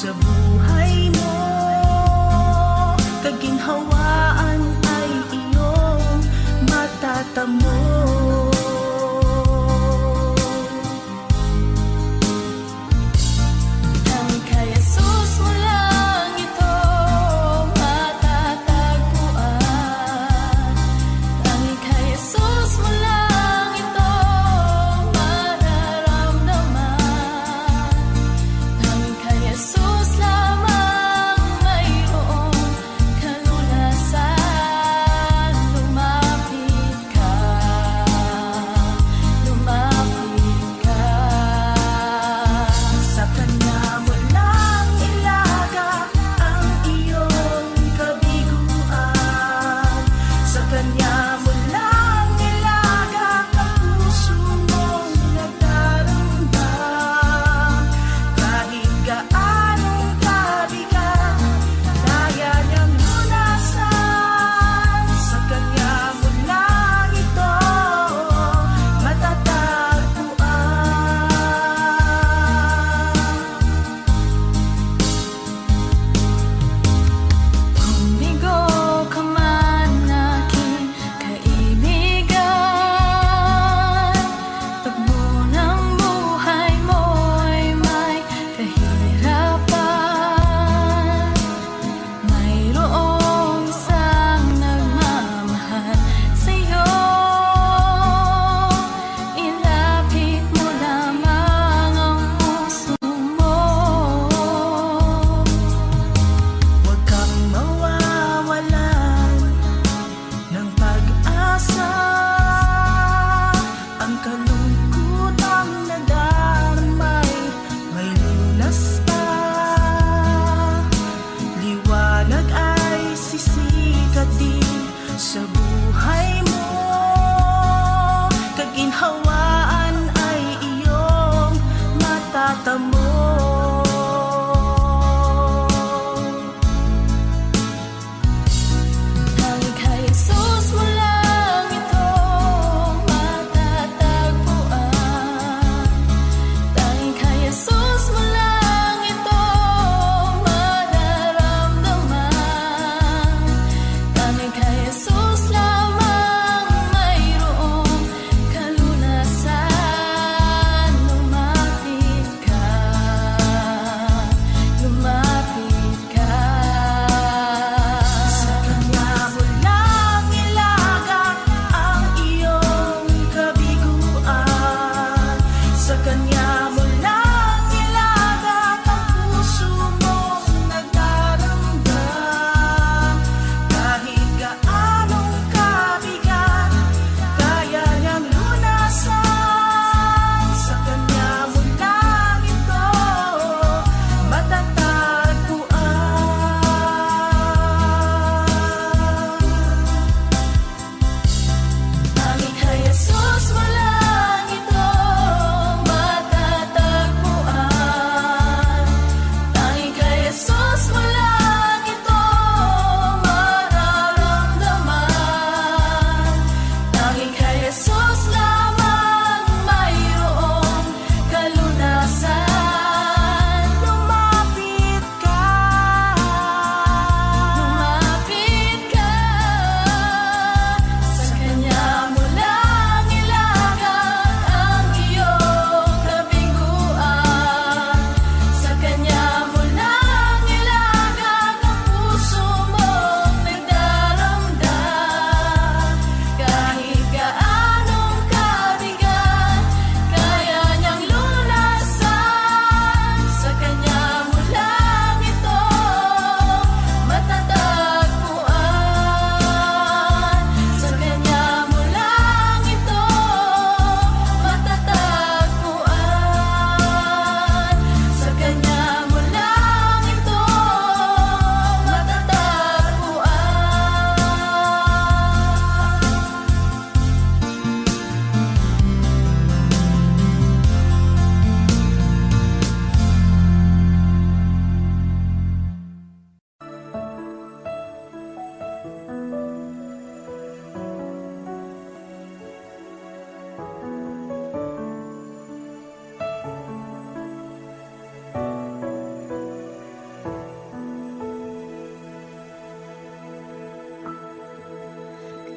Sa buhay mo, kaginhawaan ay iyong matatamo.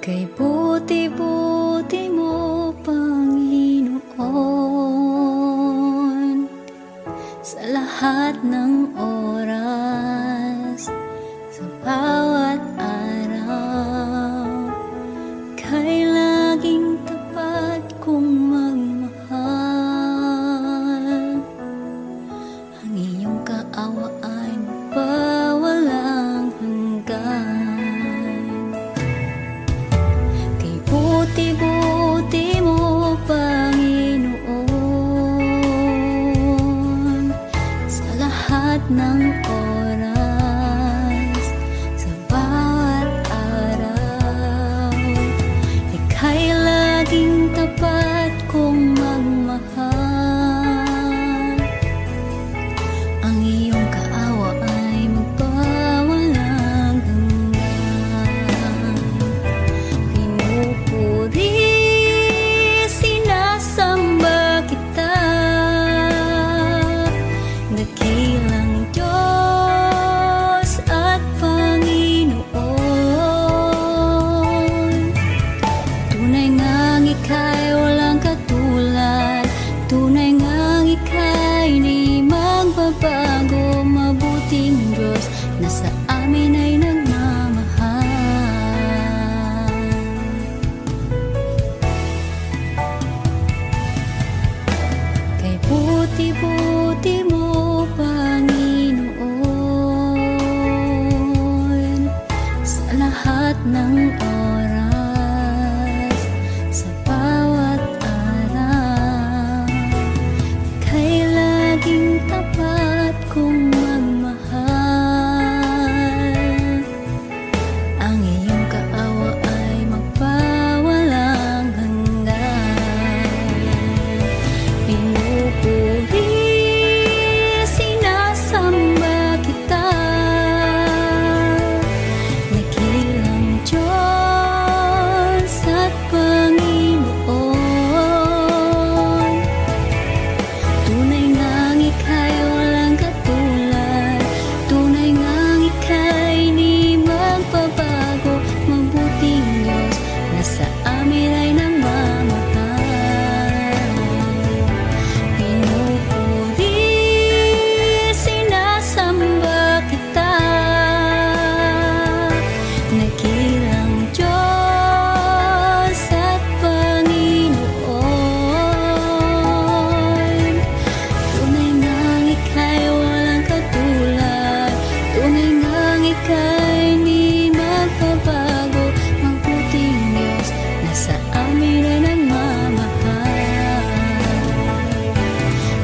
Kay buti-buti mo, Panginoon, sa lahat ng oras, sa bawat araw, kay laging tapat kong magmahal. Ang iyong kaawa ay magpawalang hanggan. Kay buti-buti mo, Panginoon, sa lahat ng oras, sa bawat araw, ika'y laging tapat kong magmahal. Ang iyong kaawa ay magpawalang hanggan. Pinupuri, sinasamba kita, dakilang Diyos at Panginoon. Tunay ngang ika'y walang katulad, tunay ngang ika'y di magbabago. Mabuting Diyos na sa amin ay nagmamahal. Kay buti-buti mo, Panginoon, sa lahat ng oras, sa bawat araw, kay laging tapat kong magmahal. Ang iyong kaawa ay magpawalang hanggan. Pinupuri, sinasamba kita, dakilang Diyos at Panginoon. Tunay ngang ika'y walang katulad, tunay ngang ika'y di magbabago. Mabuting Diyos na sa amin ay nagmamahal. Pinupuri, sinasamba kita, dakilang Diyos at Panginoon. Tunay ngang ika'y walang katulad, tunay ngang ika'y di magbabago. Mabuting Diyos na sa amin ay nagmamahal.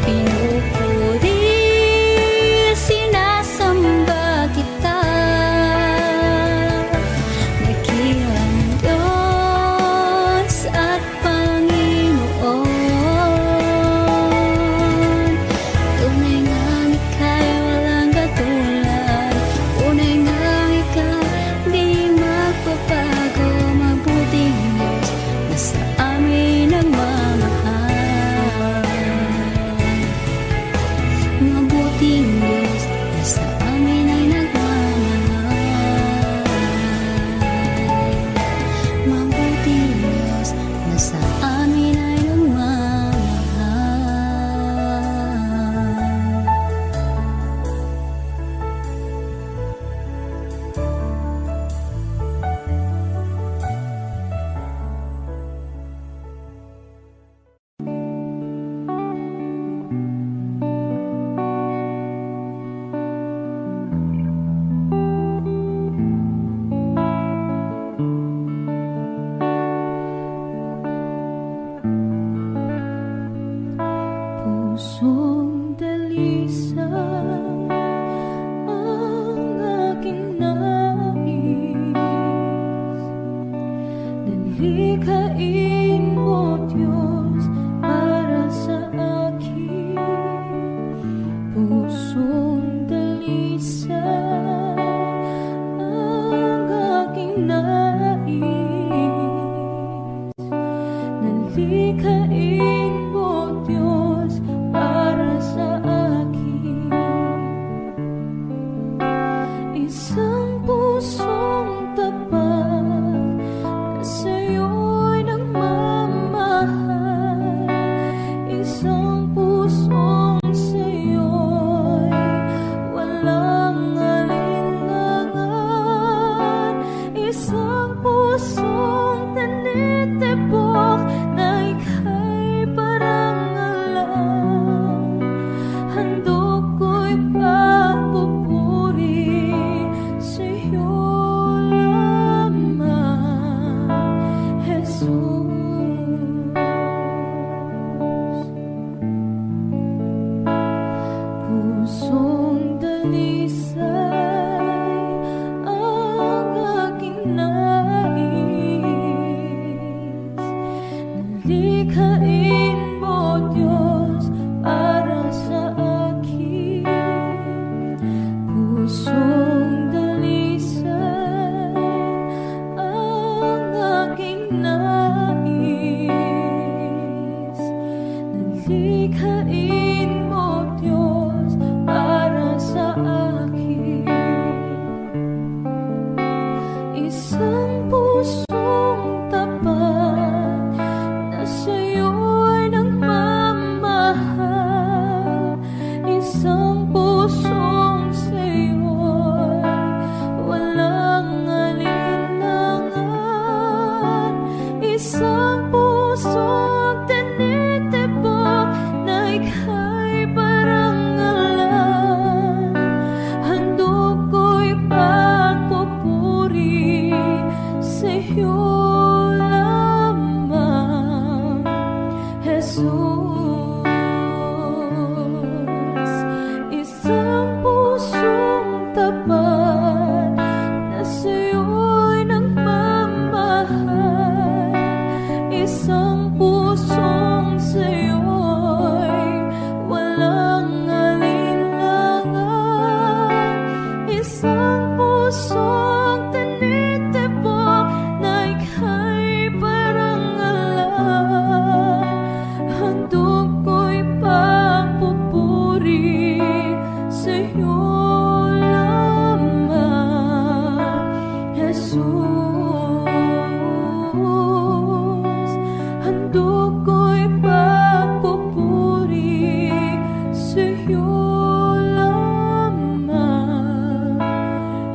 Pinupuri, sinasamba kita, dakilang Diyos at Panginoon. Tunay ngang ika'y walang katulad, tunay ngang ika'y di magbabago. Mabuting Diyos na sa amin nagmamahal. Mabuting Diyos na sa amin ay nagmamahal. Mabuting Diyos na sa amin ay nagmamahal. Pusong dalisay ang aking nais, nalikhain mo, Diyos, para sa akin. Pusong dalisay ang aking nais, nalikhain mo, Diyos, para sa akin. Isang pusong tapat Likhain mo, Diyos, para sa akin. Pusong dalisay ang aking nais. Likhain mo, Diyos, para sa akin. Isang pusong tapat na sa'yo'y nagmamahal. Isang pusong sa'yo'y walang alinlangan. Isang pusong tinitibok na ika'y parangalan. Handog ko'y pagpupuri sa'yo lamang, Jesus. Isang pusong tapat na sa'yo'y nagmamahal. Isang pusong sa'yo'y walang alinlangan. Isang pusong tinitibok na ika'y parangalan. Handog ko'y pagpupuri sa'yo lamang, Jesus. Handog ko'y pagpupuri sa'yo lamang,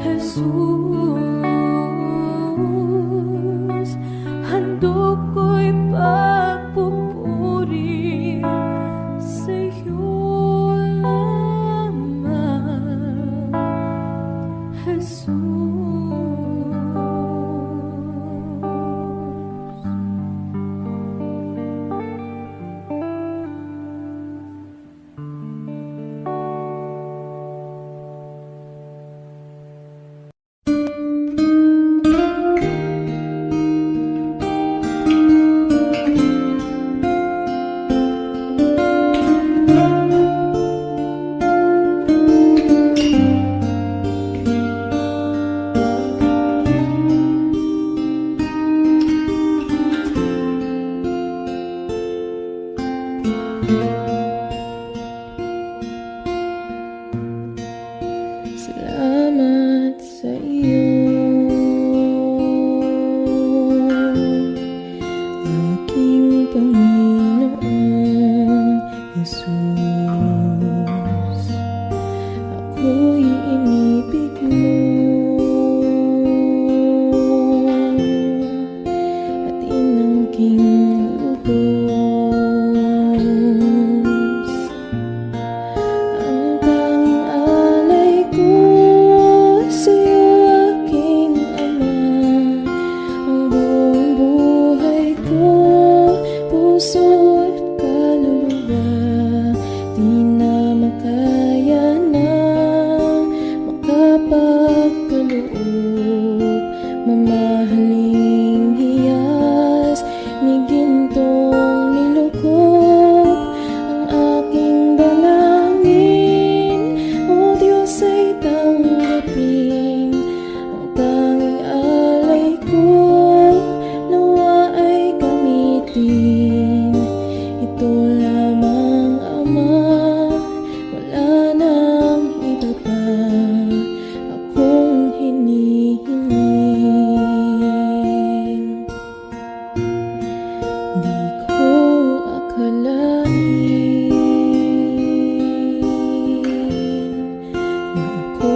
Jesus. Handog ko'y pagpupuri sa'yo lamang, Jesus. Salamat sa iyo, aking Panginoong Jesus. Ako'y inibig mo at inangking lubos. Ang tanging alay ko sa'yo, aking Ama. Ang buong buhay ko, puso at kaluluwa, di na makaya na makapagkaloob. Mamahaling hiyas ni gintong nilukop ang aking dalangin. O Diyos, ay tanggapin ang tanging alay ko, nawa ay gamitin. Ito lamang, Ama, wala nang iba pa akong hinihiling. Di ko akalain na ako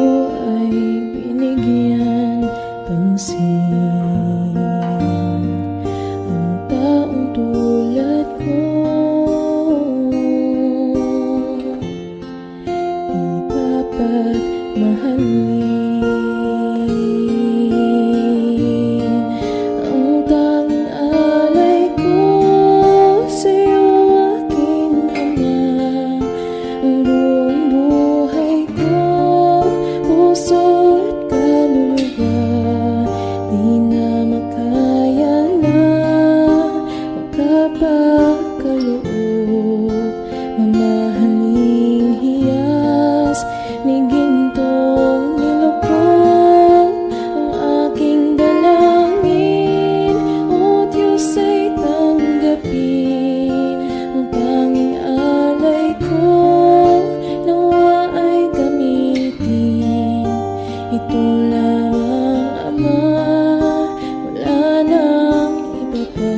ay binigyan pansin. Ang taong tanggapin ang tanging alay ko, nawa ay gamitin. Ito lamang, Ama, wala nang iba pa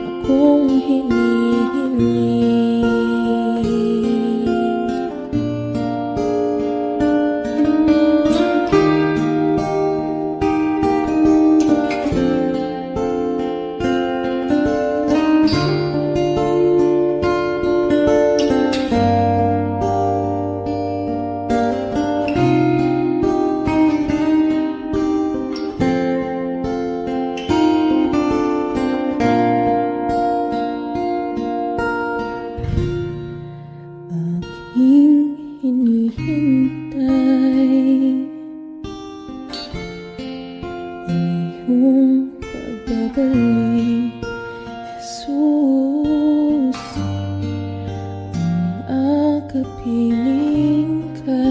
akong hinihiling. Aking hinihintay ang iyong pagbabalik, Jesus. Ang akapiling ka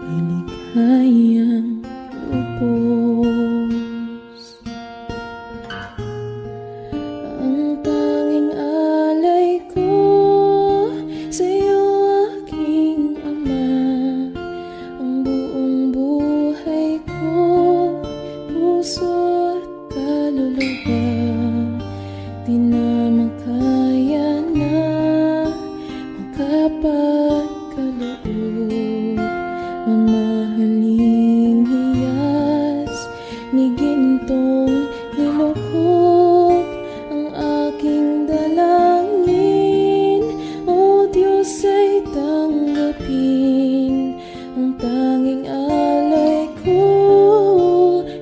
ay ligayang lubos. Ang tanging alay ko sa'yo, aking Ama, ang buong buhay ko, puso at kaluluwa, di na makaya na makapagkaloob. Mamahaling hiyas ni gintong nilukot ang aking dalangin. O Diyos, ay tanggapin ang tanging alay ko,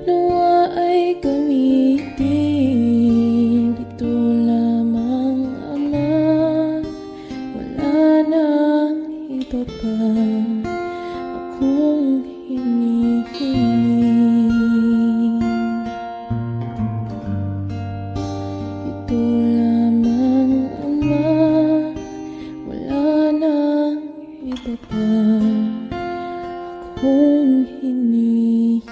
nawa ay gamitin. Ito lamang, Ama, wala nang iba pa akong hinihiling. Ito lamang, Ama, wala nang iba pa akong hinihiling.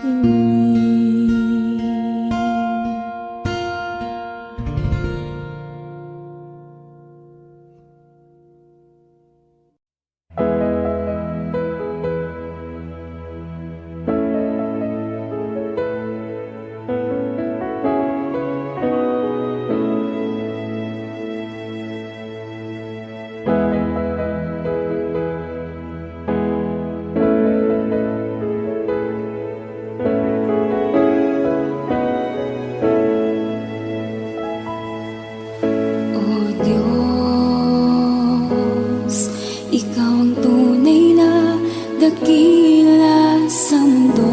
O Diyos, Ikaw ang tunay na dakila sa mundo.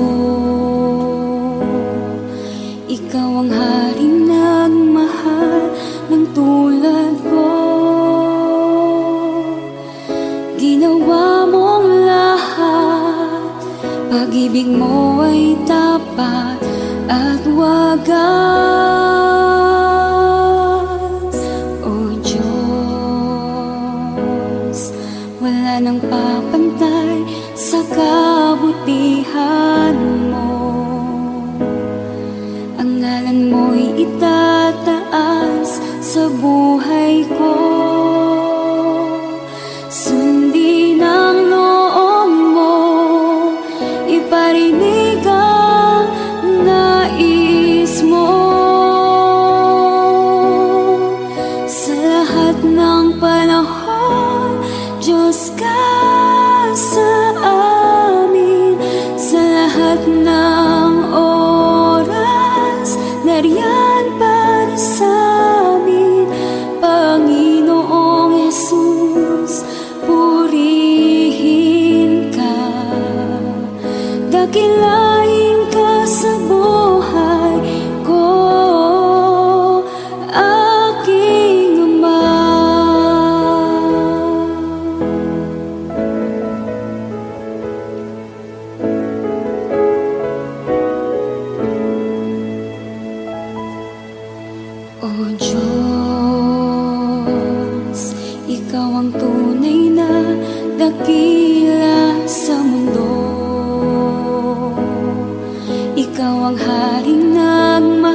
Ikaw ang haring nagmahal ng tulad ko. Ginawa mong lahat, pag-ibig mo ay tapat at wagas. O Diyos, wala nang papantay sa kabutihan mo. Ang ngalan mo'y itataas sa buhay ko. Sundin ang loob mo, iparinig ang nais mo. Sa lahat ng panahon, Diyos ka sa amin. Sa lahat ng oras, nariyan para sa amin. Panginoong Jesus, purihin ka, dakilain ka sa buhay ko, aking Ama. O Diyos, Ikaw ang tunay na dakila sa mundo. Ikaw ang haring nagmahal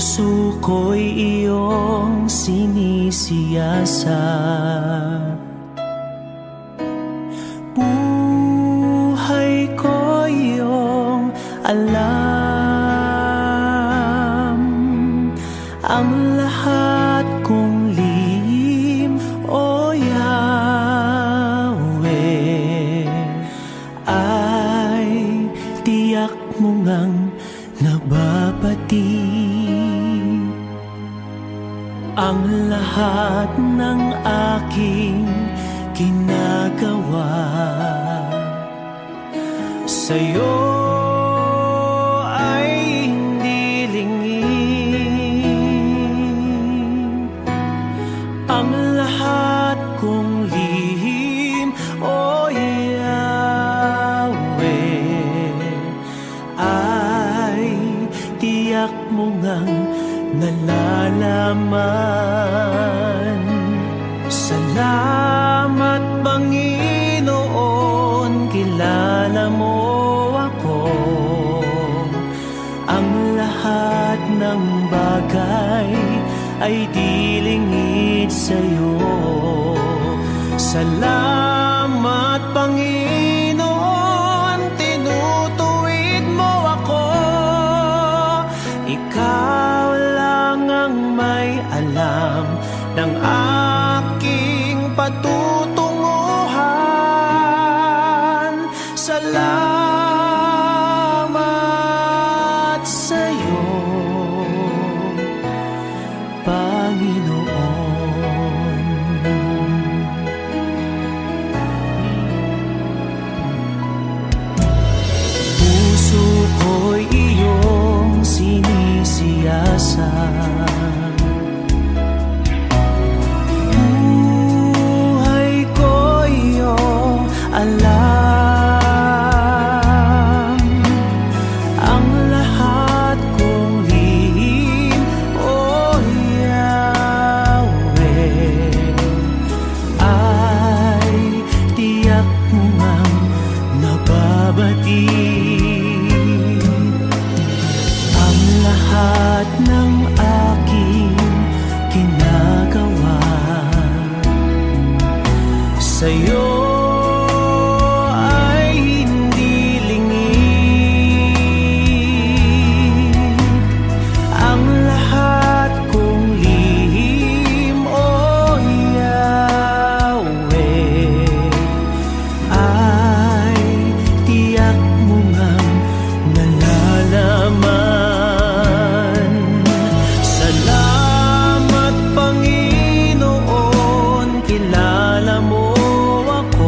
Puso ko'y iyong sinisiyasat, buhay ko iyong alam. Ang lahat kong lihim, o Yahweh, ay tiyak mo ngang nababati. Ang lahat ng aking ginagawa sa'yo ay hindi lingid. Ang lahat kong lihim, o Yahweh, ay tiyak mo ngang nalalaman. Salamat, Panginoon, kilala mo ako. Ang lahat ng bagay ay di lingid sa'yo. Salamat, Panginoon, tinutuwid mo ako. Ikaw lang ang may alam ng aking patutunguhan. Salamat sa'yo, Panginoon. Puso ko'y iyong sinisiyasat, buhay ko iyong alam. Ang lahat kong lihim, o Yahweh, ay tiyak mo ngang nababati. Ang lahat ng aking ginagawa sa'yo ay hindi lingid. Ang lahat kong lihim, o Yahweh, ay tiyak mo ngang nalalaman. Salamat, Panginoon, kilala mo ako.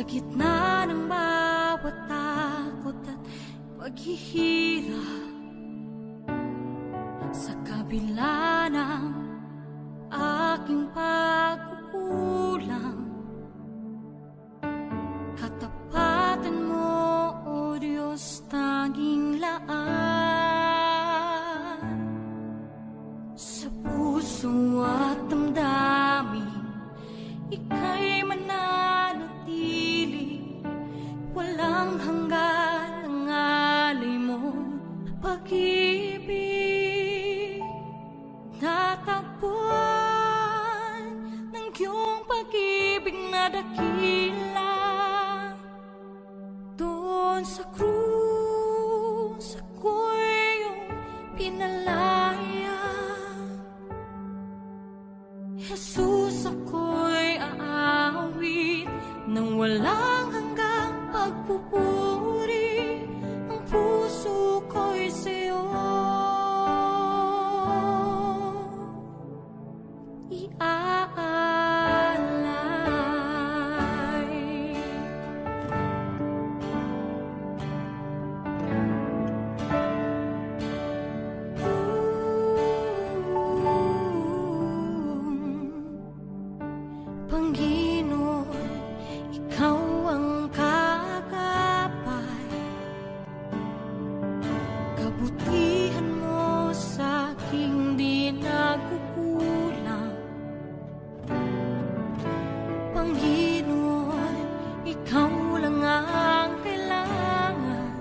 Sa gitna ng bawat takot at paghihirap, sa kabila ng aking pagkukulang, katapatan mo, O Diyos, tanging laan. Sa puso at damdamin, ika'y mananatili, walang hanggan ang alay mo pag-ibig. Natagpuan ng iyong pag-ibig na dakila, doon sa krus ako'y iyong pinalaya. Jesus, ako'y aawit nang walang hanggang pagpupuri. Ang puso ko'y sa'yo iaalay. Panginoon, ikaw ang kagapay, kabutihan mo sa aking di nagkukulang. Panginoon, ikaw lang ang kailangan,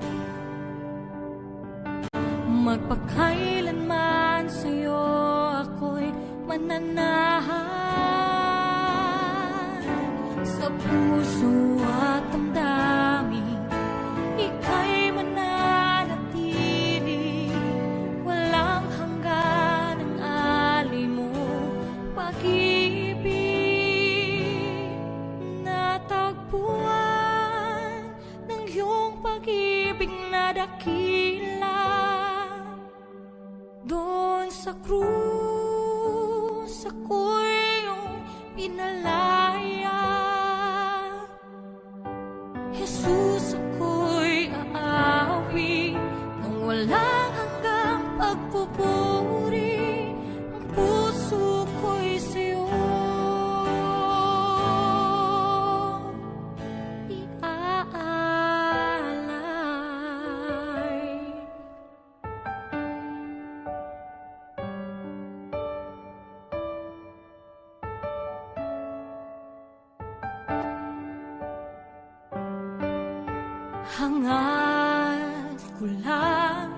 magpakailanman sa'yo ako'y mananahan. Sa puso at damdamin, ika'y mananatili, walang hanggan ang alay mo pag-ibig. Natagpuan ng iyong pag-ibig na dakila, doon sa krus ako'y iyong pinalaya. Jesus, ako'y aawi nang walang hanggang pagpupuri. Ang puso ko'y sa'yo iaalay. Hangad ko lang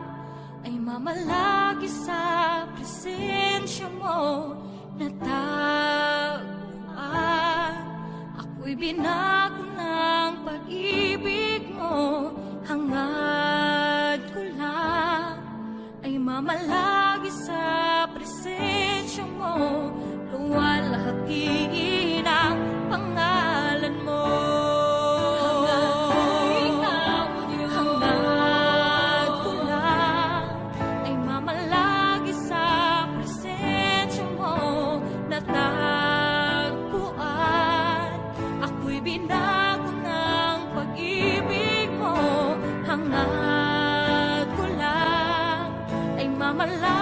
ay mamalagi sa presensya mo, natagpuan ako'y binago ng pag-ibig mo. Hangad ko lang ay mamalagi sa presensya mo, luwalhati ang pangalan mo. Binago ng pag-ibig mo, hangad ko lang ay mamalagi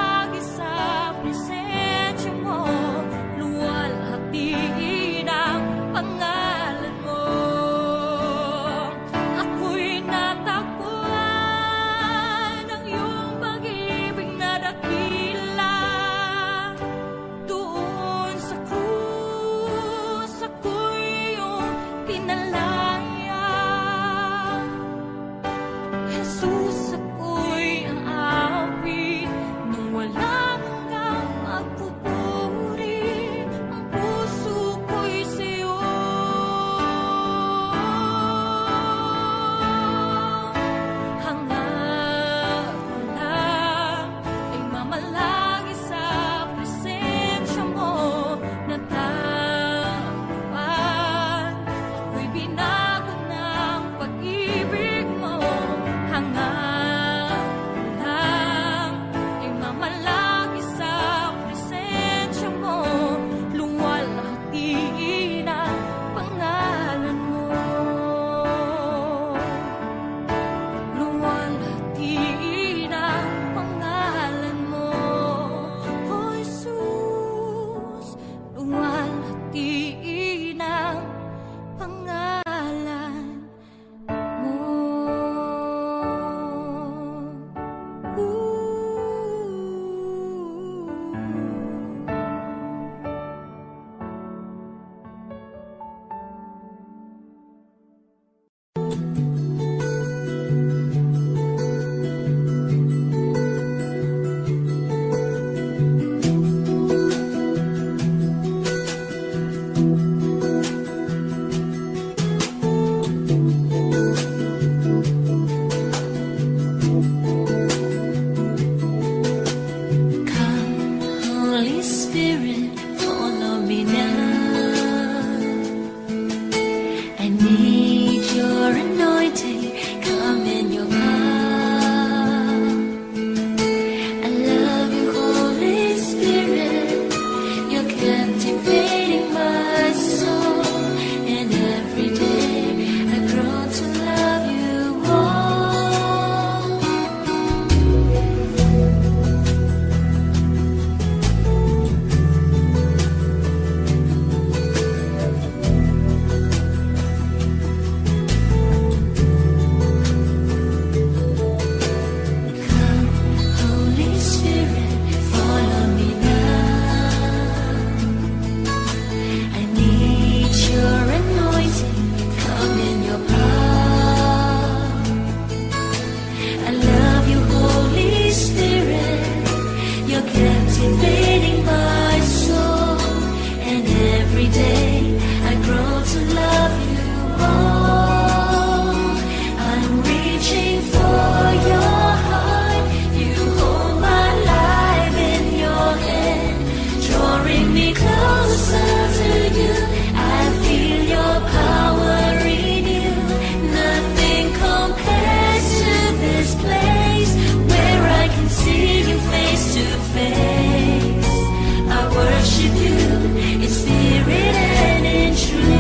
invading my soul, and every day I grow to love you more. I'm reaching for your heart, you hold my life in your hand, drawing me closer to you. I feel your power in you, nothing compares to this place where I can see you face to face. I worship you in spirit and in truth.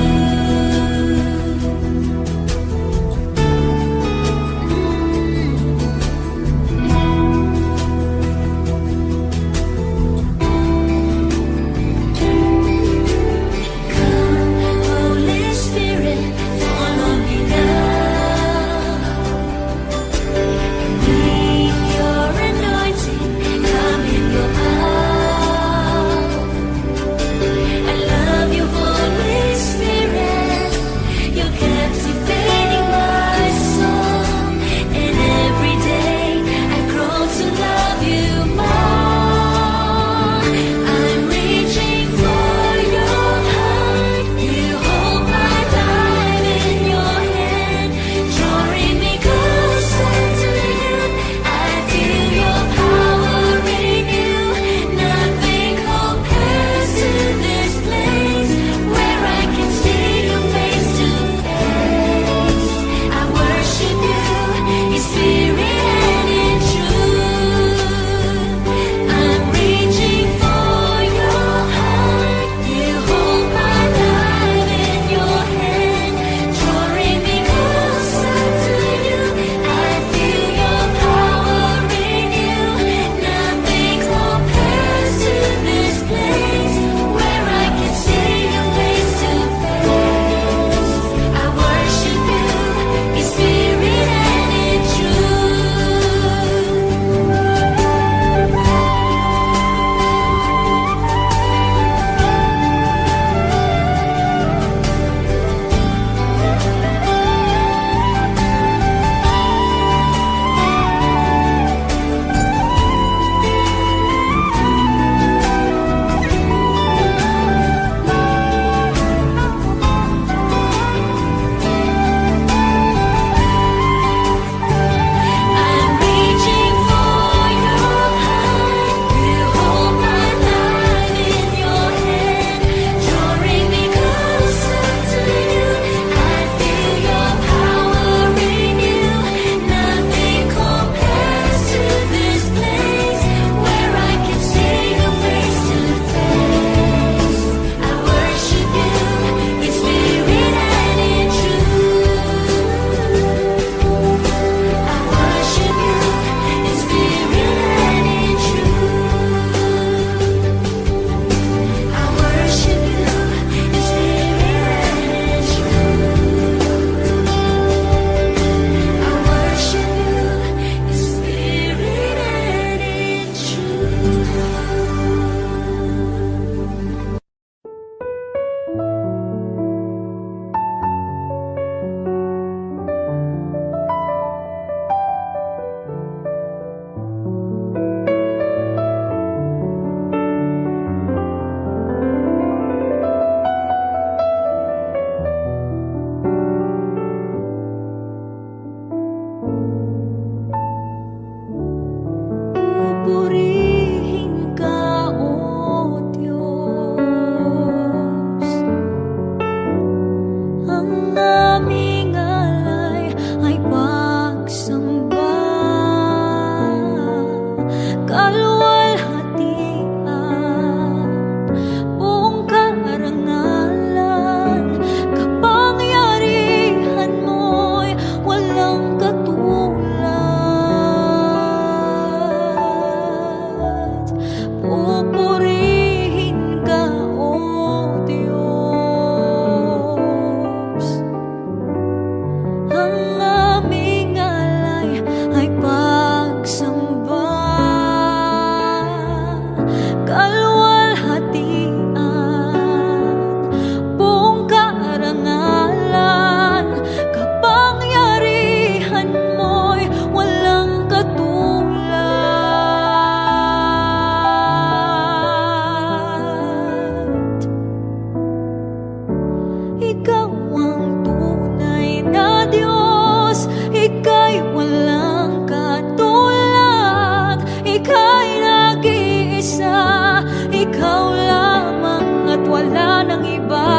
ikaw lamang at wala nang iba.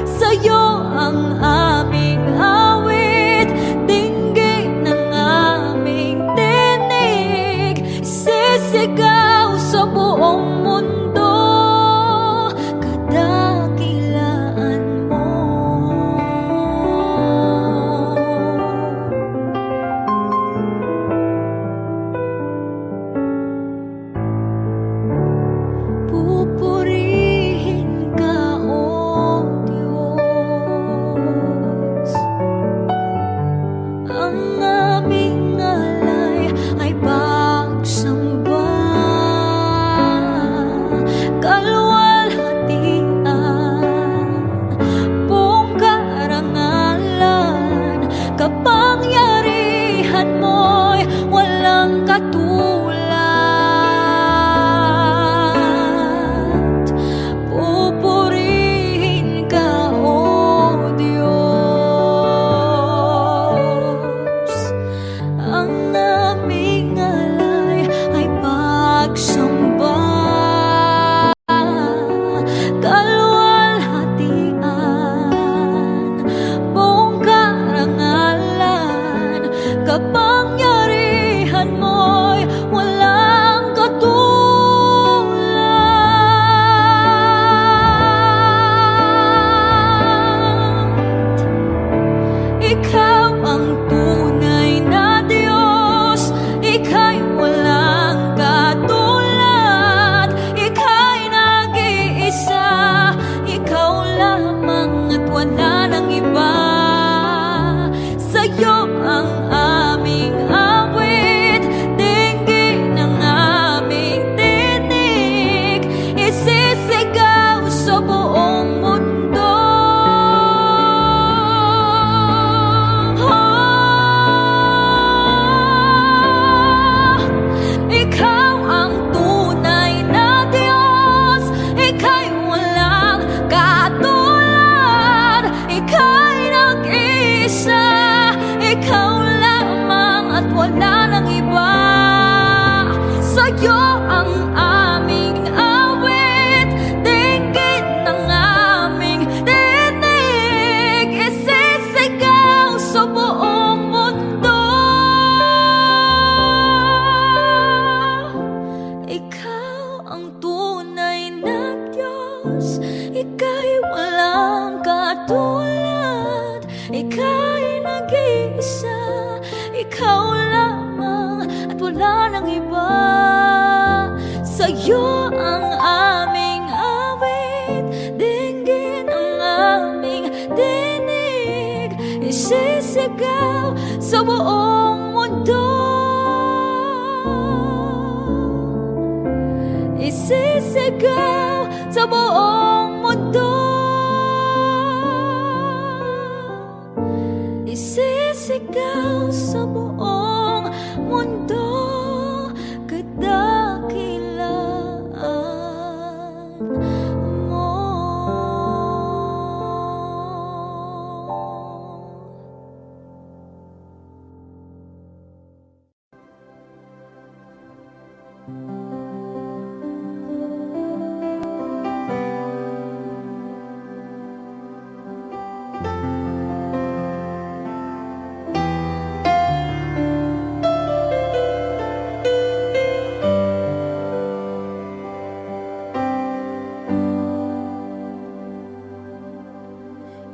Sa'yo ang aming awit, dinggin ng aming tinig, sisigaw sa buong mundo, kadakilaan mo. Pupurihin ka, O Diyos. Ang aming alay ay pagsamba, kalwalhatian, buong karangalan, kapangyarihan mo'y walang katulad. Pupurihin ka, O Diyos. Ang aming alay ay pagsamba, kalwalhatian, buong karangalan, kapangyarihan mo'y walang katulad. Ikaw ang tunay na Diyos, ika'y walang katulad, ika'y nag-iisa, ikaw lamang at wala nang iba. Sa'yo ang aming awit, dinggin ng aming tinig, isisigaw sa buong mundo. Ikaw ang tunay na Diyos, ika'y walang katulad, ika'y nag-iisa, ikaw lamang at wala nang iba. Sa'yo ang aming awit, dinggin ng aming tinig, isisigaw sa buong mundo. Ikaw ang tunay na Diyos, ika'y walang katulad, ika'y nag-iisa, ikaw lamang at wala nang iba. Sa'yo ang aming awit, dinggin ang aming tinig, isisigaw sa buong mundo, isisigaw sa buong mundo, isisigaw sa buong mundo, kadakilaan mo.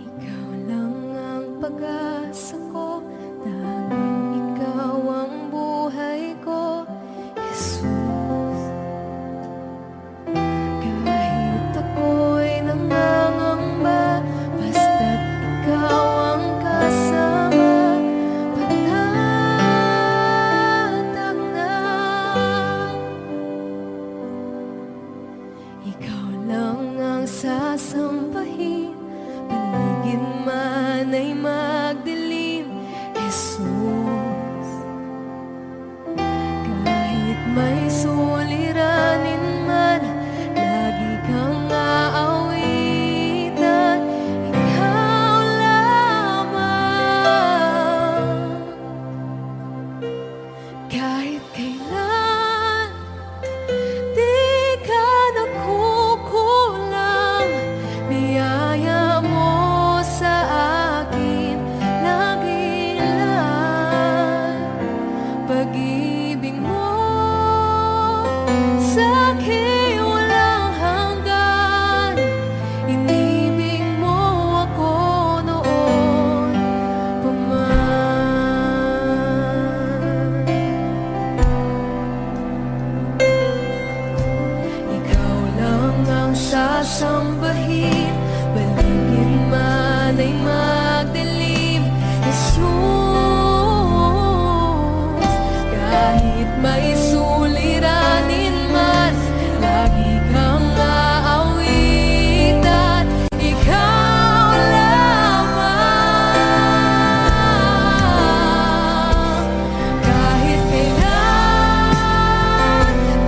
Ikaw lang ang pag-asa ko, tanging ikaw ang buhay ko, Jesus. Kahit ako'y nangangamba, basta't ikaw ang kasama, panatag na. Ikaw lang ang sasambahin, paligid man ay magdilim, Jesus. Kahit may suliranin man, lagi kang aawitan, ikaw lamang. Kahit kailan, di ka sasambahin, paligid man ay magdilim. Jesus, kahit may suliranin man, lagi kang aawitan. Ikaw lamang, kahit kailan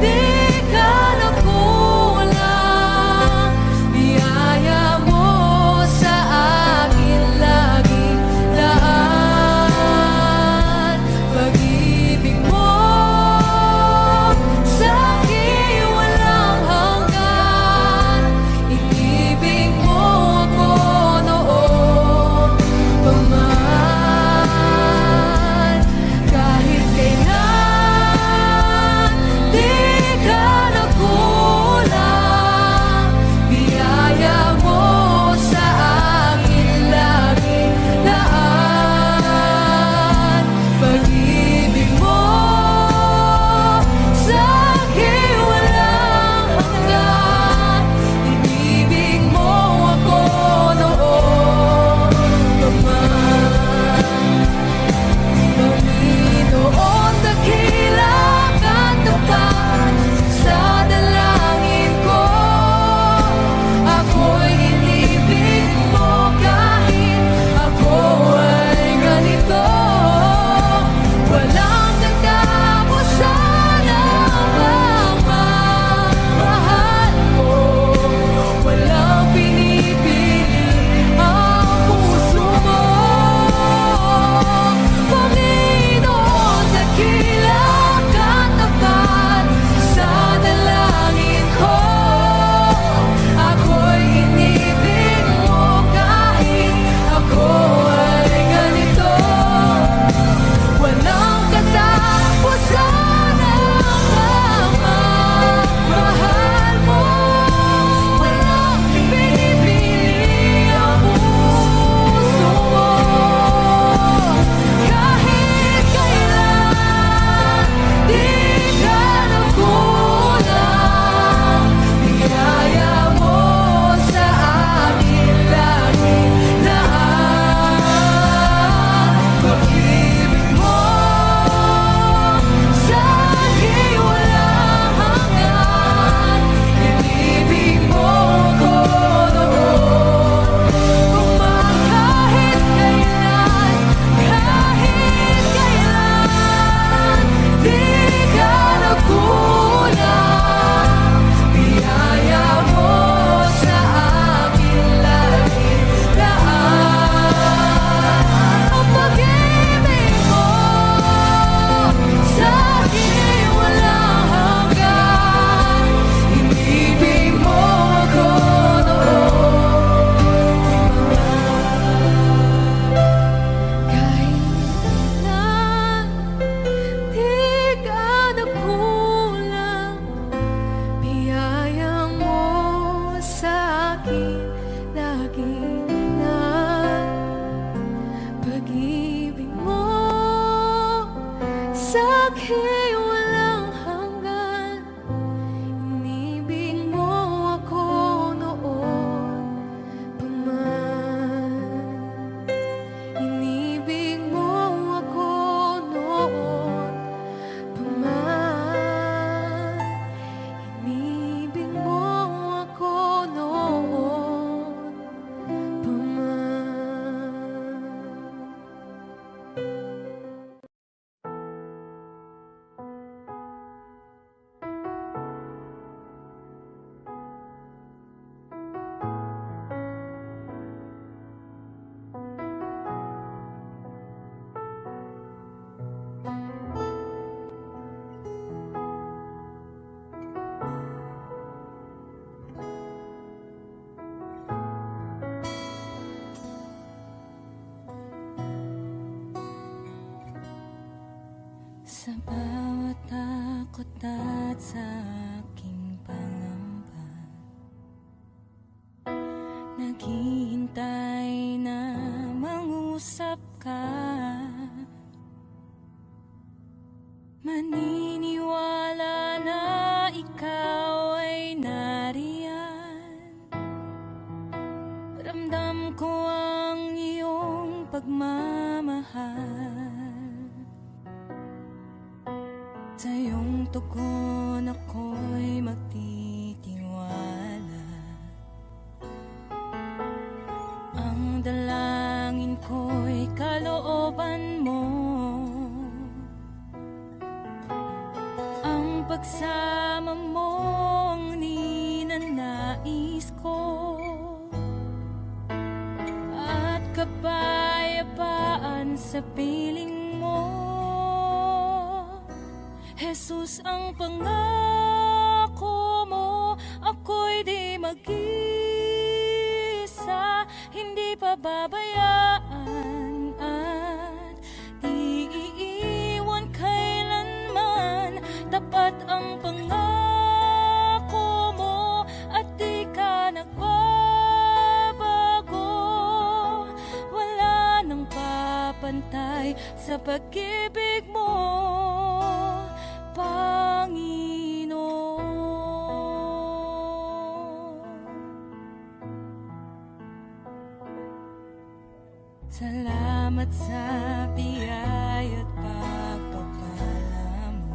di ka nakulang. Biyaya mo sa akin laging laan. Pag-ibig mo sa akin walang hanggan. Inibig mo ako noon pa man. Kahit kailan di ka nakulang. Biyaya mo sa akin laging laan. Pag-ibig mo sa akin walang hanggan. Inibig mo ako noon pa man. Panginoon, dakila ka tapat sa dalangin ko. Ako'y inibig mo kahit ako ay ganito. Walang katapusan ang pagmamahal mo. Walang pinipili ang puso mo. Panginoon, dakila ka tapat sa dalangin ko. Ako'y inibig mo kahit ako ay ganito. Walang katapusan ang pagmamahal mo. Walang pinipili ang puso mo. Kahit kailan di ka nakulang. Biyaya mo sa akin laging laan. Pag-ibig mo sa akin walang hanggan. Inibig mo ako noon pa man. Kahit kailan di ka nakulang. Biyaya mo sa akin laging laan. Ang pag-ibig mo sa akin walang hanggan. Inibig mo ako noon kahit kailan di ka nakulang. Biyaya mo sa akin laging laan. Pag-ibig mo sa akin walang hanggan. Inibig mo ako noon pa man. Inibig mo ako noon pa man. Inibig mo ako noon pa man. Sa bawat takot at sa aking pangamba, naghihintay na mangusap ka. Maniniwala na ikaw ay nariyan ko ang iyong pagmamahal. Sa iyong tugon ako'y magtitiwala. Ang dalangin ko'y kalooban mo. Ang pagsama mo ang ninanais ko. At kapayapaan sa piling mo. Jesus, ang pangako mo, ako'y di mag-isa, hindi pababayaan at di iiwan kailanman. Tapat ang pangako mo at di ka nagbabago. Wala nang papantay sa pag-ibig mo, Panginoon. Salamat sa biyaya at pagpapala mo.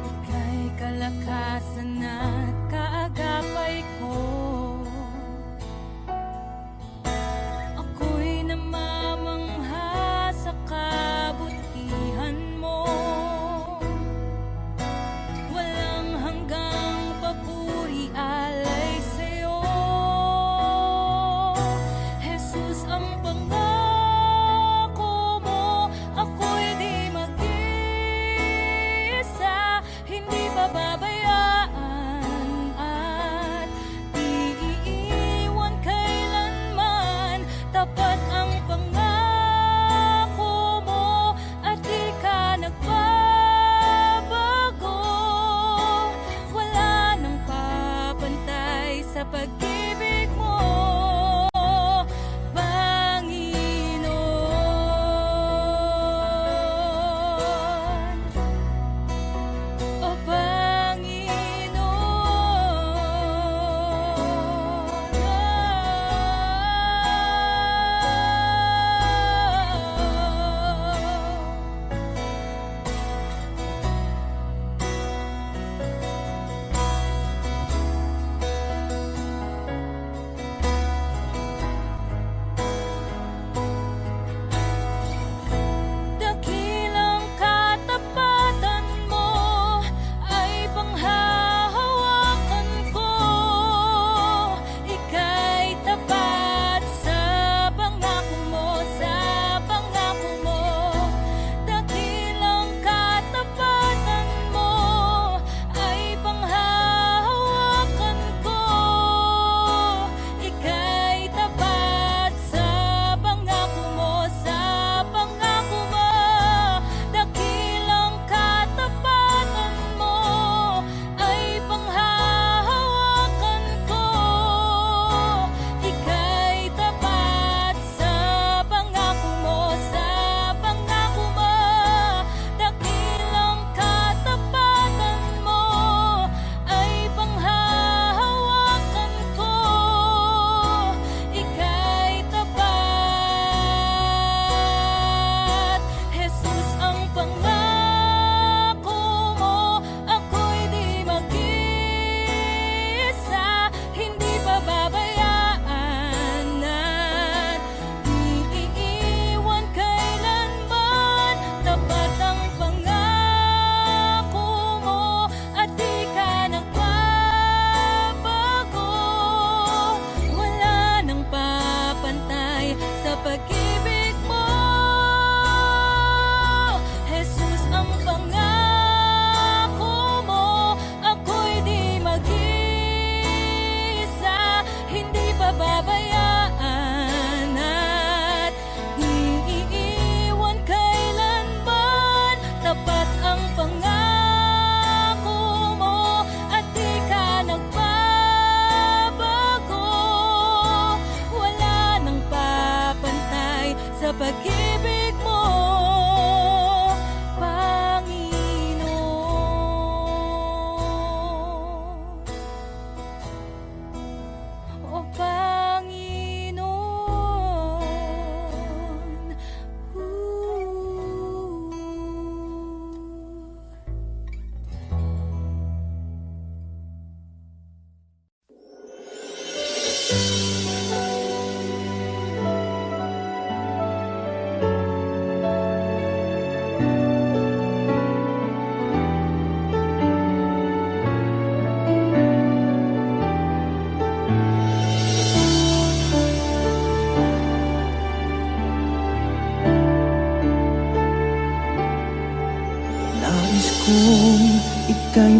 Ika'y kalakasan at kaagapay ko. Ako'y namamangha sa kabutihan mo. Walang hanggang papuri alay sa'yo. Jesus, ang pangako mo, ako'y di mag-isa, hindi pababayaan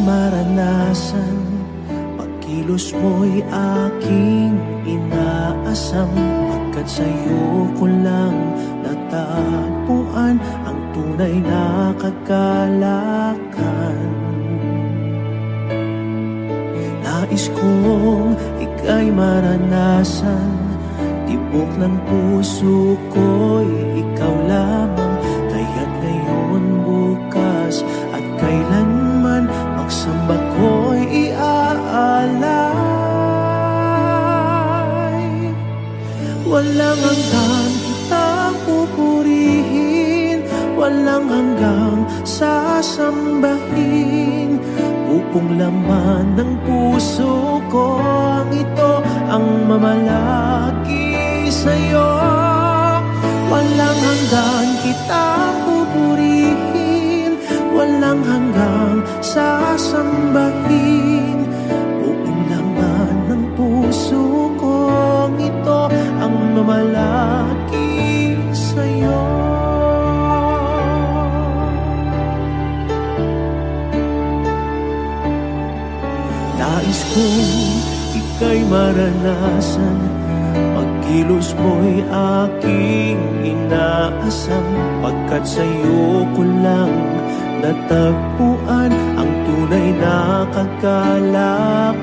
maranasan, pagkilos mo'y aking inaasam. Pagkat sa'yo ko lang natagpuan ang tunay na kagalakan. Nais kong ika'y maranasan, tibok ng puso ko'y ikaw lamang. Kaya't ngayon, bukas at kailanman, pagsamba ko'y iaalay. Walang hanggan kitang pupurihin, walang hanggang sasambahin. Upong laman ng puso ko ang ito ang mamalaki sa'yo. Walang hanggan kitang pupurihin, walang hanggang sasambahin. Upong laman ng puso ko ang ito ang mamalaki sa'yo. Nais kong ika'y maranasan, pagkilos mo'y aking inaasam. Pagkat sa'yo ko lang natagpuan ang tunay na kagalakan.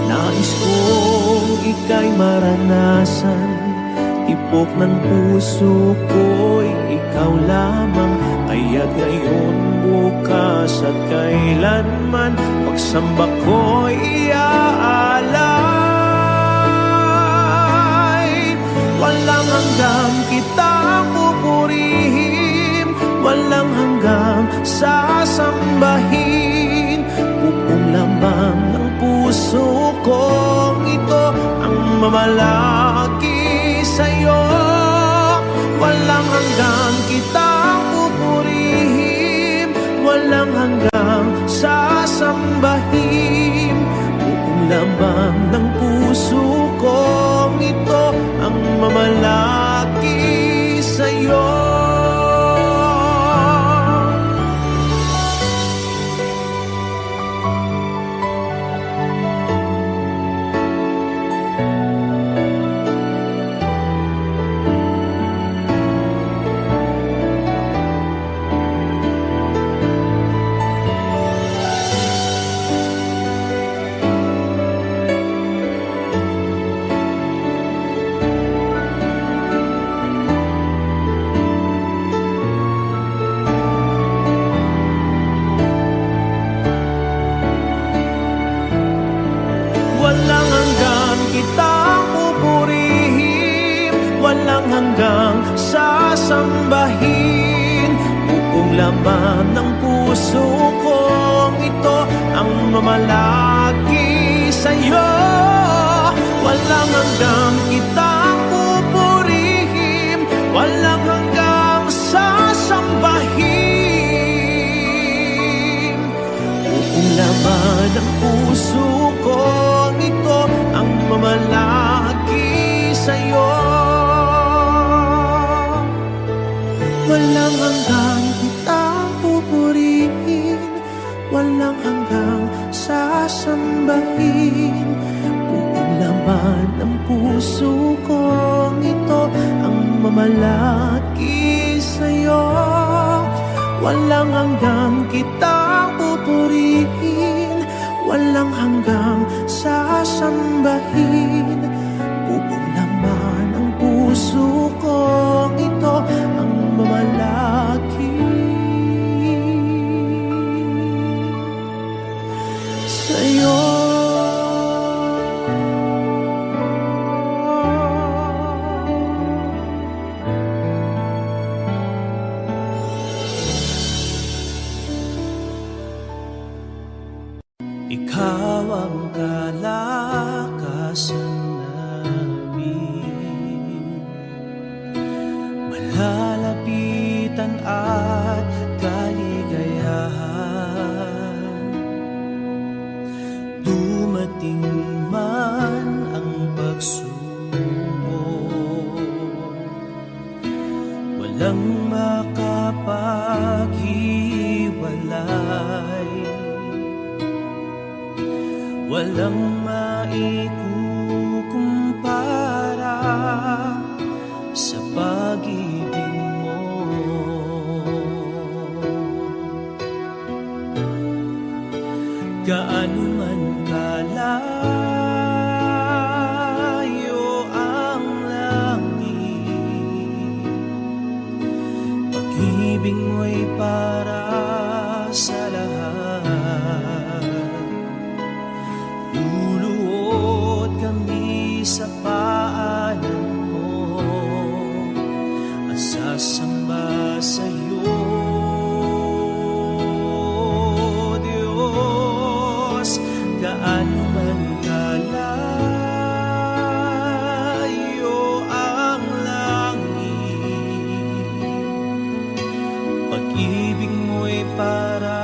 Nais kong ika'y maranasan, tibok ng puso ko'y ikaw lamang. Kaya't ngayon, bukas at kailanman, pagsamba ko'y iaalay. Walang hanggang kitang pupurihin, walang hanggang sasambahin. Pupong lamang ng puso kong ito ang mamalaki sa'yo. Walang hanggang kitang pupurihin, walang hanggang sasambahin. Buong laman ng puso kong ito ang mamalaki sa'yo. Walang hanggang kitang pupurihin, walang hanggang sasambahin. Buong laman ng puso kong ito ang mamalaki sa'yo. Walang hanggang kitang pupurihin, walang hanggang sasambahin. Buong laman ng puso ko ito ang mamalaki sa'yo. Walang hanggang kitang pupurihin, walang hanggang sasambahin. Buong laman ng puso kong ito ang mamalaki sa'yo. Walang hanggang kitang pupurihin, walang hanggang sasambahin. Buong laman ng puso kong ito ang mamalaki sa'yo. Ikaw ang kalakasan namin, malalapitan at kaligayahan. Dumating man ang pagsubok, walang makapaghiwalay walang maikukumpara sa pag-ibig mo. Gaano man kalayo ang langit, pag-ibig mo'y para sa lahat. Luluhod kami sa paanan mo at sasamba sa iyo, Diyos. Gaano man kalayo ang langit, pag-ibig mo'y para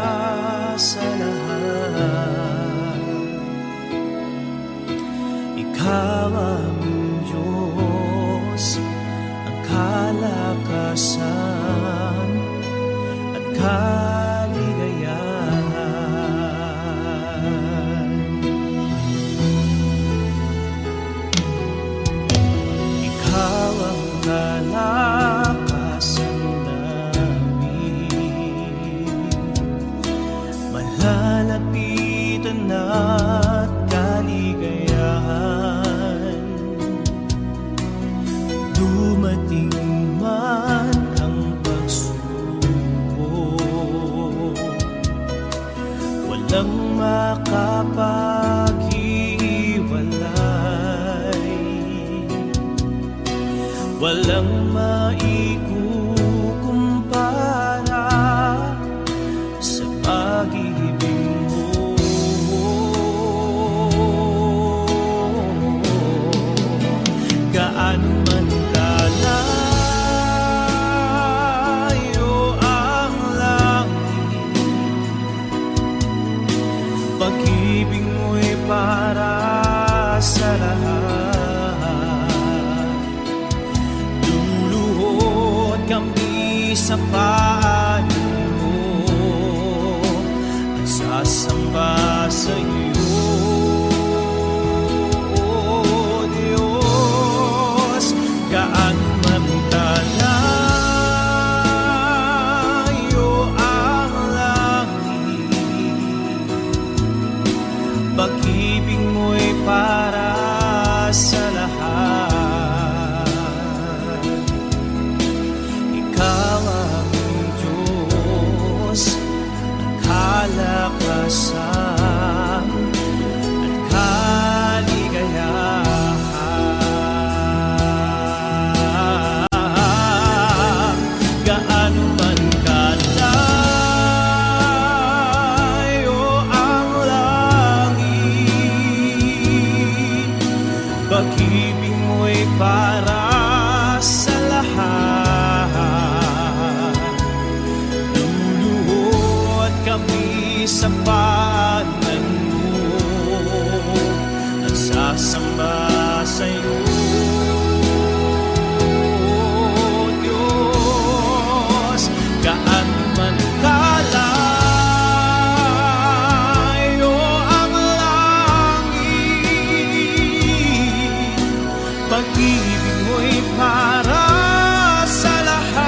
sa lahat. Ikaw aming Diyos, ang kalakasan at kaligayahan. Ikaw ang kalakasan namin, malalapitan at kaligayahan. Dumating man ang pagsubok, walang makapaghiwalay, walang maikukumpara sa pag-ibig mo. Gaano man kalayo ang langit, pag-ibig mo'y para sa lahat. Luluhod kami sa paanan mo at sasamba sa iyo, Diyos. Gaano man kalayo ang langit, pag-ibig mo'y para sa lahat. Ikaw aming Diyos, ang kalakasan at kaligayahan. Gaano man kalayo ang langit, pag-ibig mo'y para sa lahat. Luluhod kami sa paanan mo at sasamba sa iyo, Diyos. Gaano man kalayo ang langit, pag-ibig mo'y para sa lahat.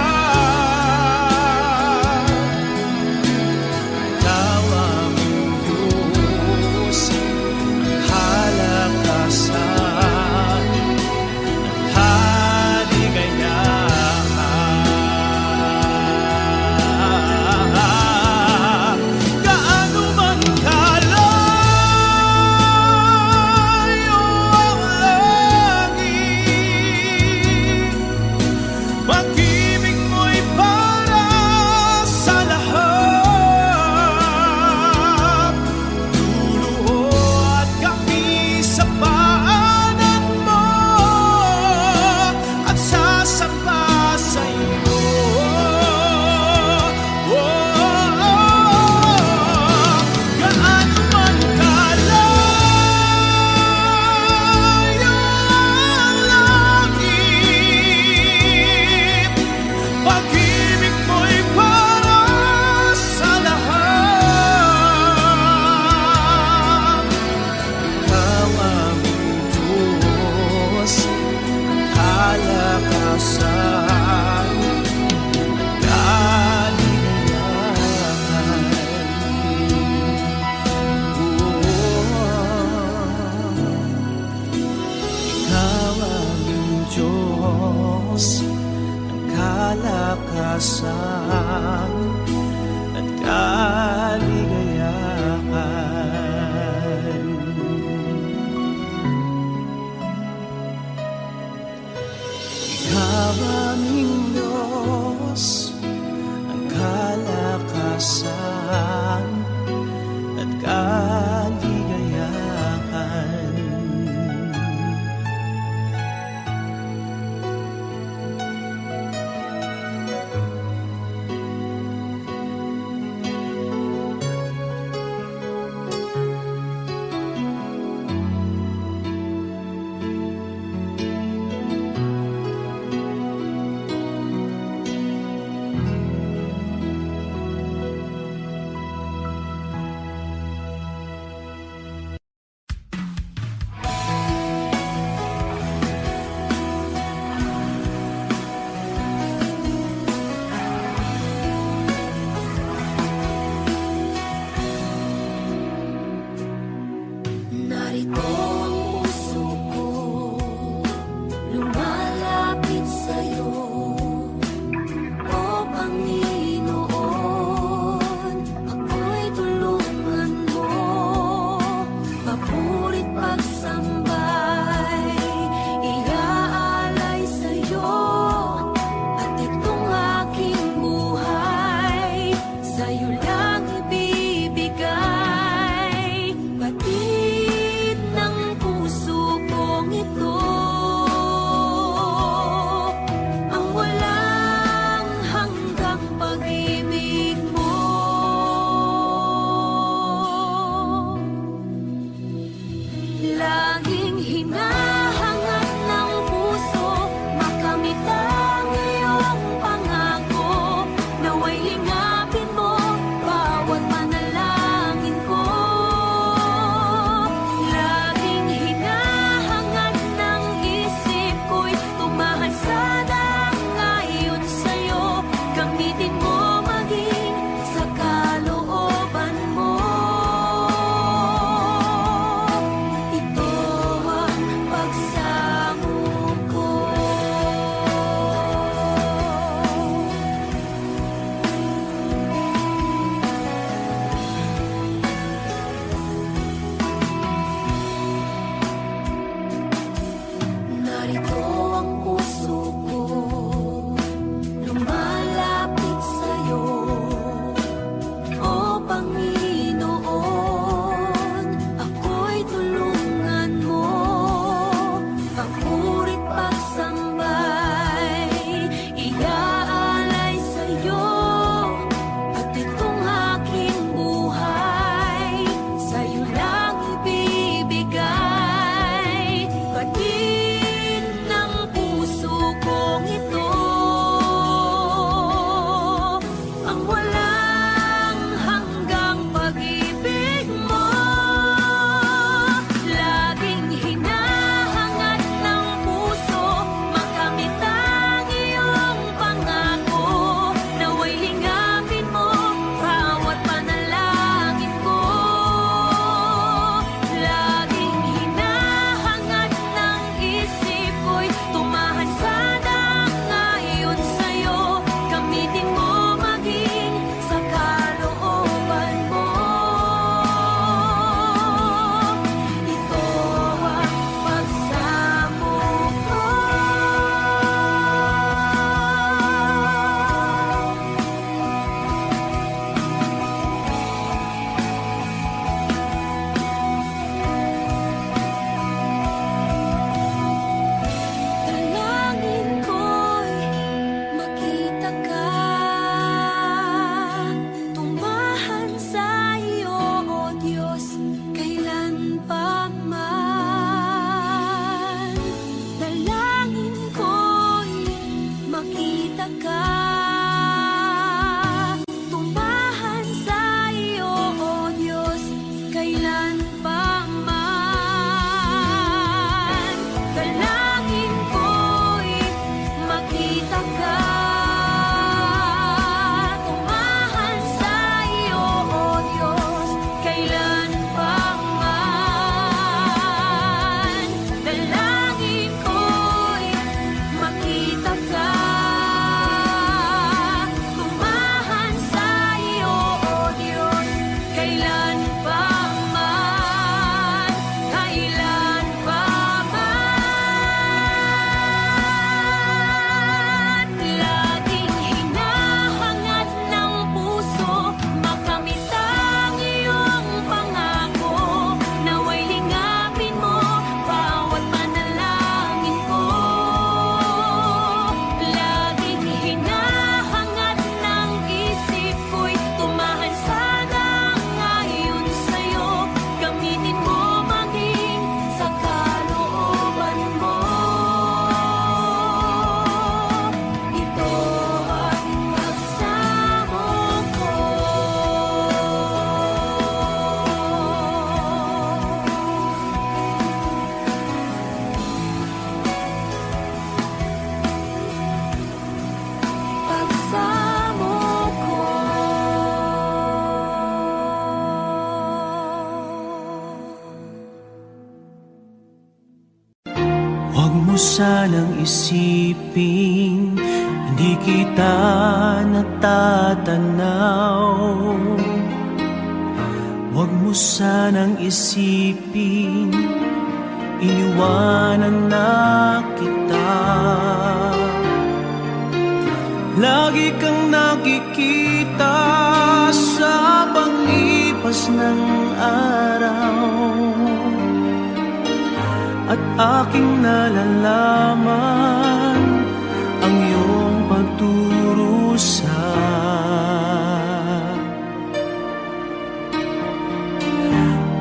Ikaw aming Diyos, ang kalakasan Huwag mo sanang isipin, hindi kita natatanaw. Huwag mo sanang isipin, iniwanan na kita. Lagi kang nakikita sa paglipas ng araw, at aking nalalaman ang iyong pagdurusa.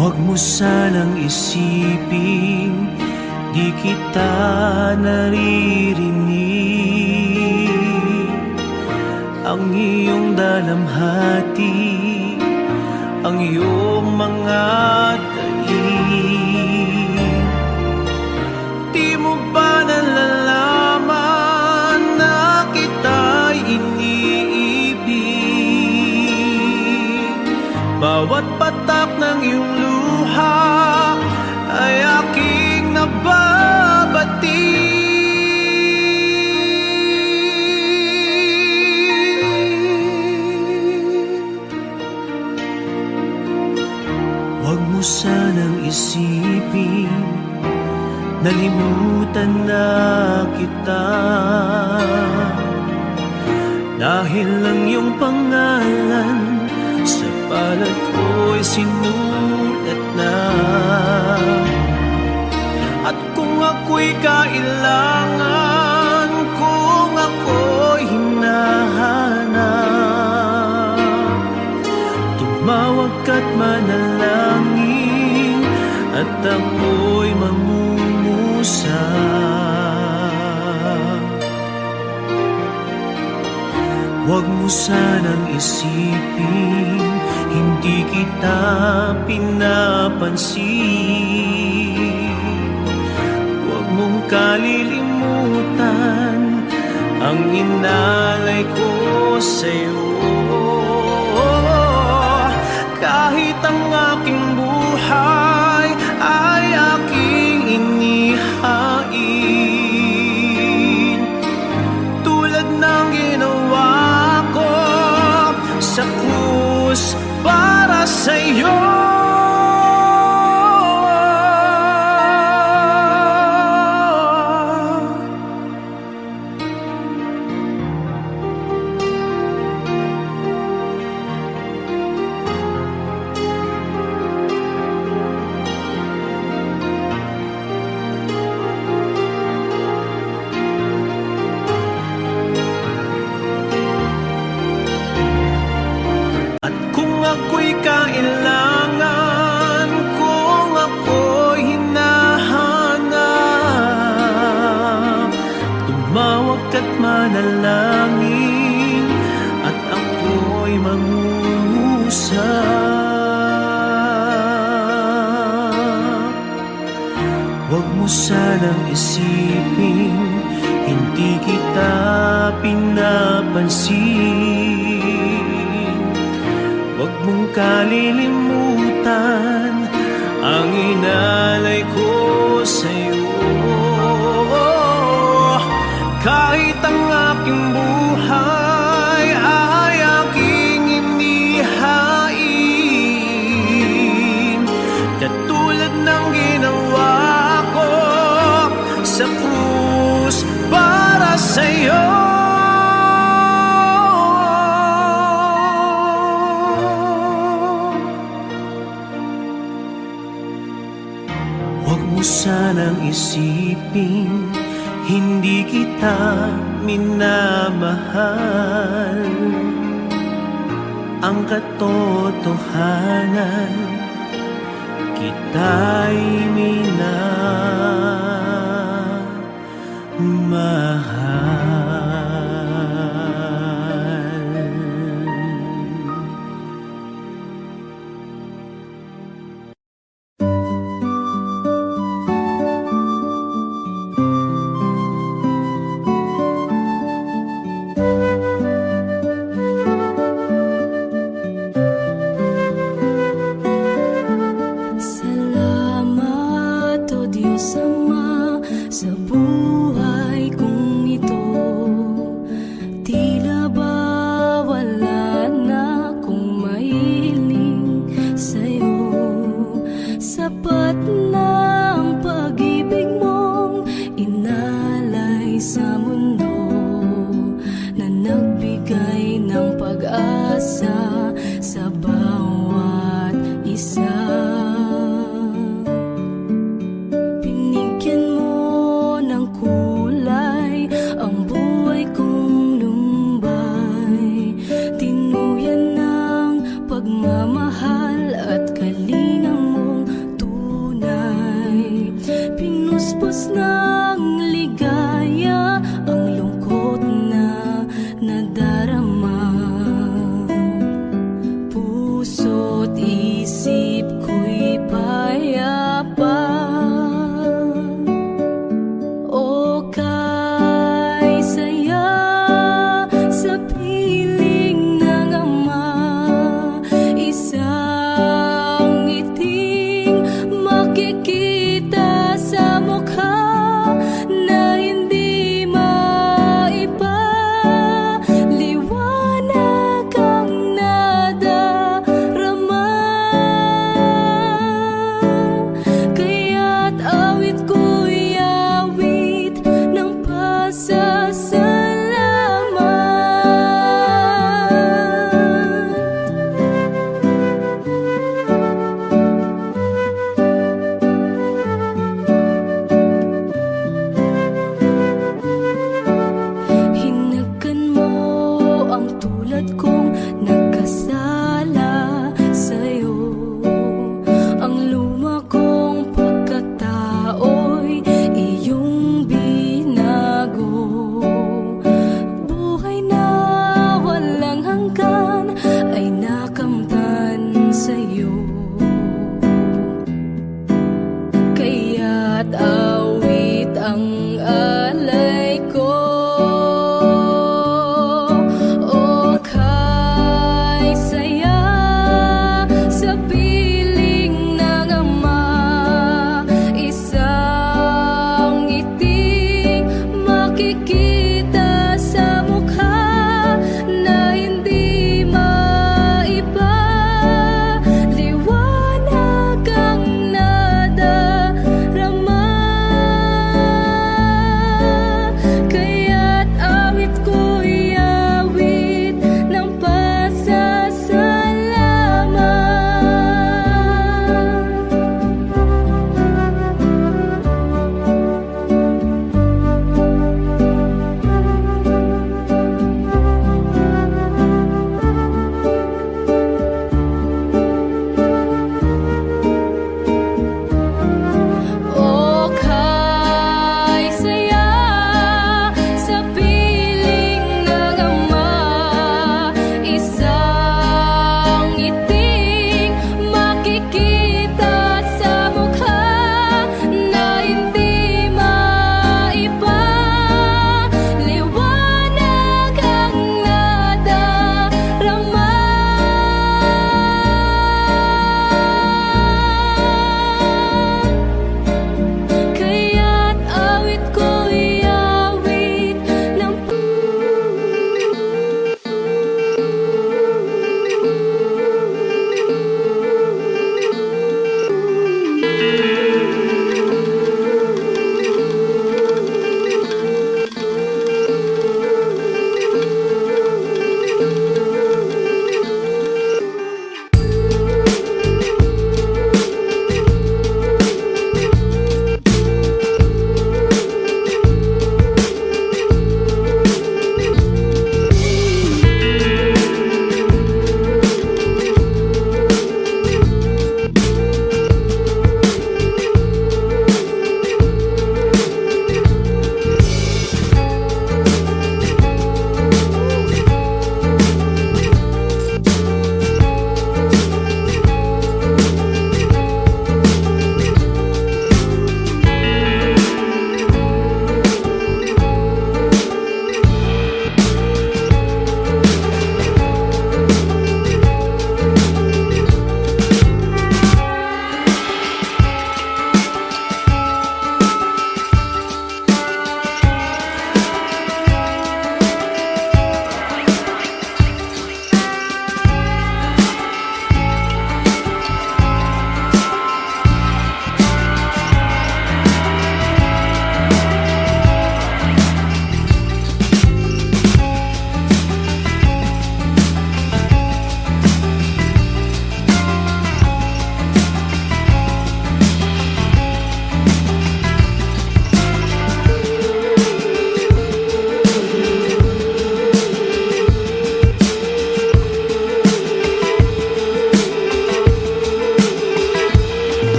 Huwag mo sanang isipin, di kita naririnig. Ang iyong dalamhati, ang iyong mga daig. Di mo ba nalalaman na kita'y iniibig? Bawat patak ng iyong luha ay aking nababati. Huwag mo sanang isipin, nalimutan na kita. Dahil ang iyong pangalan sa palad ko'y sinulat na. At kung ako'y kailangan, kung ako'y hinahanap, tumawag ka't manalangin, at ako'y mangungusap. Huwag mo sanang isipin, hindi kita pinapansin. Huwag mong kalilimutan ang inalay ko sa'yo. Kahit ang aking buhay ay aking inihain, tulad ng ginawa ko sa krus para sa'yo. At kung ako'y kailangan, kung ako'y hinahanap, tumawag ka't manalangin, at ako'y mangungusap. Huwag mo sanang isipin, hindi kita pinapansin. Huwag mong kalilimutan ang inalay ko sa'yo. Kahit ang aking buhay ay aking inihain, katulad ng ginawa ko sa krus para sa'yo. Huwag mo sanang isipin, hindi kita minamahal. Ang katotohanan, kita'y Salamat, O Diyos Ama, sa isa. Binigyan mo ng kulay ang buhay kong lumbay. Tinuyan ng pagmamahal at kalinga mong tunay. Pinuspos ng ligaya ang lungkot na nadarama. Puso't isip ko